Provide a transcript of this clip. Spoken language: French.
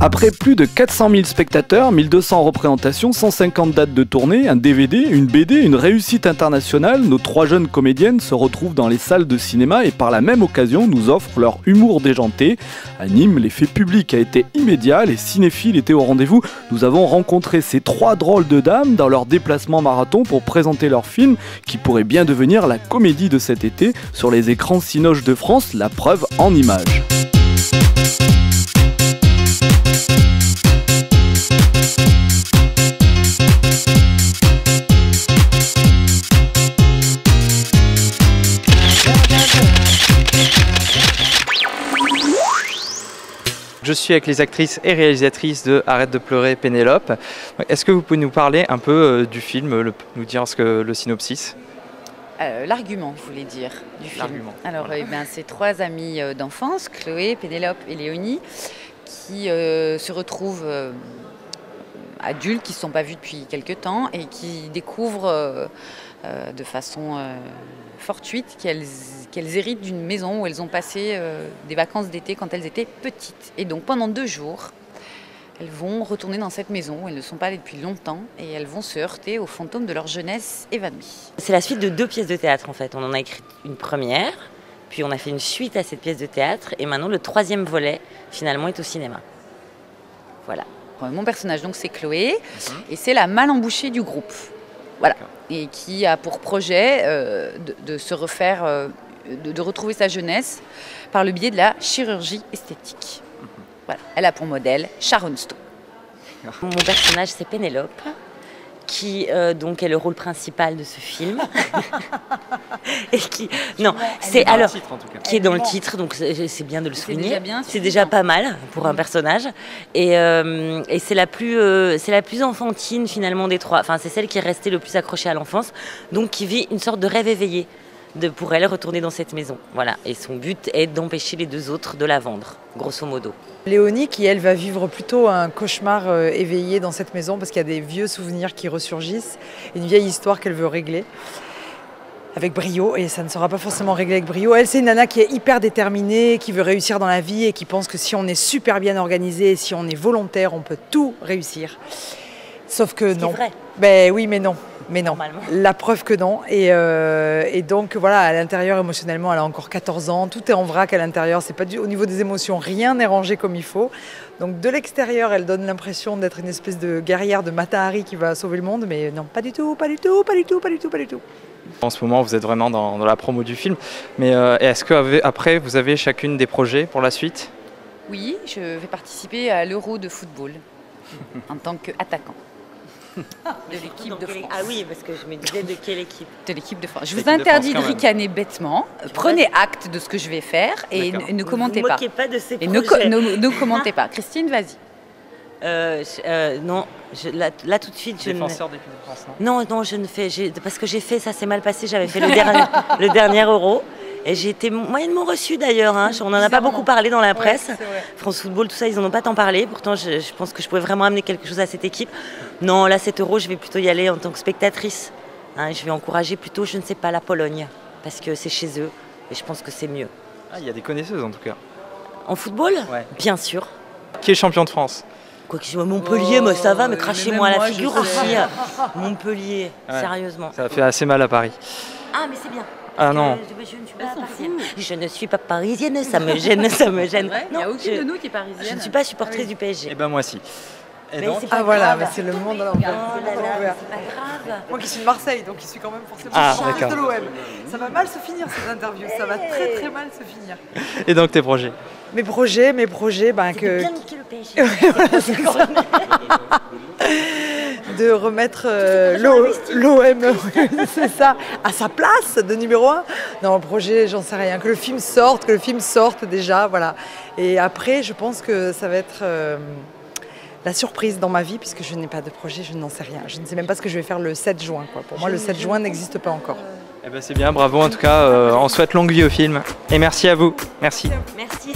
Après plus de 400 000 spectateurs, 1200 représentations, 150 dates de tournée, un DVD, une BD, une réussite internationale, nos 3 jeunes comédiennes se retrouvent dans les salles de cinéma et par la même occasion nous offrent leur humour déjanté. À Nîmes, l'effet public a été immédiat, les cinéphiles étaient au rendez-vous. Nous avons rencontré ces 3 drôles de dames dans leur déplacement marathon pour présenter leur film qui pourrait bien devenir la comédie de cet été sur les écrans Cinoche de France, la preuve en images. Je suis avec les actrices et réalisatrices de Arrête de pleurer Pénélope. Est-ce que vous pouvez nous parler un peu du film, nous dire le synopsis? L'argument, je voulais dire, du film. Alors, voilà. C'est 3 amies d'enfance, Chloé, Pénélope et Léonie, qui se retrouvent adultes, qui ne se sont pas vues depuis quelques temps et qui découvrent de façon fortuite qu'elles héritent d'une maison où elles ont passé des vacances d'été quand elles étaient petites. Et donc pendant 2 jours, elles vont retourner dans cette maison où elles ne sont pas allées depuis longtemps et elles vont se heurter aux fantômes de leur jeunesse évanouie. C'est la suite de 2 pièces de théâtre en fait. On en a écrit une première, puis on a fait une suite à cette pièce de théâtre et maintenant le 3e volet finalement est au cinéma. Voilà. Mon personnage donc c'est Chloé et c'est la mal embouchée du groupe. Voilà. Et qui a pour projet de se refaire, de retrouver sa jeunesse par le biais de la chirurgie esthétique. Voilà. Elle a pour modèle Sharon Stone. Mon personnage c'est Pénélope, qui donc est le rôle principal de ce film. Et qui c'est alors qui est dans le titre, donc c'est bien de le souligner. C'est déjà pas mal pour un personnage. Et c'est la plus enfantine finalement des 3. Enfin, c'est celle qui est restée le plus accrochée à l'enfance, donc qui vit une sorte de rêve éveillé pour elle retourner dans cette maison. Voilà. Et son but est d'empêcher les 2 autres de la vendre, grosso modo. Léonie, qui elle va vivre plutôt un cauchemar éveillé dans cette maison parce qu'il y a des vieux souvenirs qui ressurgissent, une vieille histoire qu'elle veut régler avec brio et ça ne sera pas forcément réglé avec brio. Elle, c'est une nana qui est hyper déterminée, qui veut réussir dans la vie et qui pense que si on est super bien organisé et si on est volontaire, on peut tout réussir. Sauf que non. C'est vrai. Ben oui, mais non. Mais non, la preuve que non. Et donc voilà, à l'intérieur émotionnellement, elle a encore 14 ans, tout est en vrac à l'intérieur, c'est pas au niveau des émotions, rien n'est rangé comme il faut. Donc de l'extérieur, elle donne l'impression d'être une espèce de guerrière de Mata Hari qui va sauver le monde, mais non, pas du tout, pas du tout, pas du tout, pas du tout, pas du tout. En ce moment, vous êtes vraiment dans la promo du film, mais est-ce qu'après, vous avez chacune des projets pour la suite? Oui, je vais participer à l'Euro de football en tant qu'attaquant. De l'équipe de France. Ah oui, parce que je me disais de quelle équipe? De l'équipe de France. Je vous interdis de ricaner bêtement. Prenez acte de ce que je vais faire et ne commentez pas. Ne vous moquez pas de ces et projets. ne commentez pas. Christine, vas-y. Non, là tout de suite, je Défenseur d'équipe de France, non? Non, je ne fais... Parce que j'ai fait, ça s'est mal passé, j'avais fait le dernier Euro. Et j'ai été moyennement reçue d'ailleurs, hein. On n'en a pas beaucoup parlé dans la presse. Ouais, France Football, tout ça, ils n'en ont pas tant parlé. Pourtant, je pense que je pouvais vraiment amener quelque chose à cette équipe. Non, là, cet Euro, je vais plutôt y aller en tant que spectatrice. Hein, je vais encourager plutôt, je ne sais pas, la Pologne. Parce que c'est chez eux. Et je pense que c'est mieux. Ah, il y a des connaisseuses en tout cas. En football? Ouais. Bien sûr. Qui est champion de France? Quoi que Montpellier, moi ça va, mais crachez-moi à la figure aussi. Montpellier, sérieusement. Ça fait assez mal à Paris. Ah, mais c'est bien. Ah non. Je ne suis pas parisienne. Je ne suis pas parisienne, ça me gêne, ça me gêne. Il n'y a aucune de nous qui est parisienne. Je ne suis pas supportrice du PSG. Eh ben moi si. Mais donc, voilà, mais c'est le monde à l'envers. C'est pas grave. Moi qui suis de Marseille, donc qui suis quand même forcément chargée de l'OM. Ça va mal se finir cette interview, ça va très très mal se finir. Et donc tes projets? Mes projets, c'est que... de bien niquer le PSG. de remettre l'OM, c'est ça, à sa place de numéro 1. Non, le projet, j'en sais rien. Que le film sorte déjà, voilà. Et après, je pense que ça va être la surprise dans ma vie, puisque je n'ai pas de projet, je n'en sais rien. Je ne sais même pas ce que je vais faire le 7 juin. Quoi. Pour moi, le 7 juin n'existe pas encore. Eh ben c'est bien, bravo en tout cas. On souhaite longue vie au film. Et merci à vous. Merci. Merci.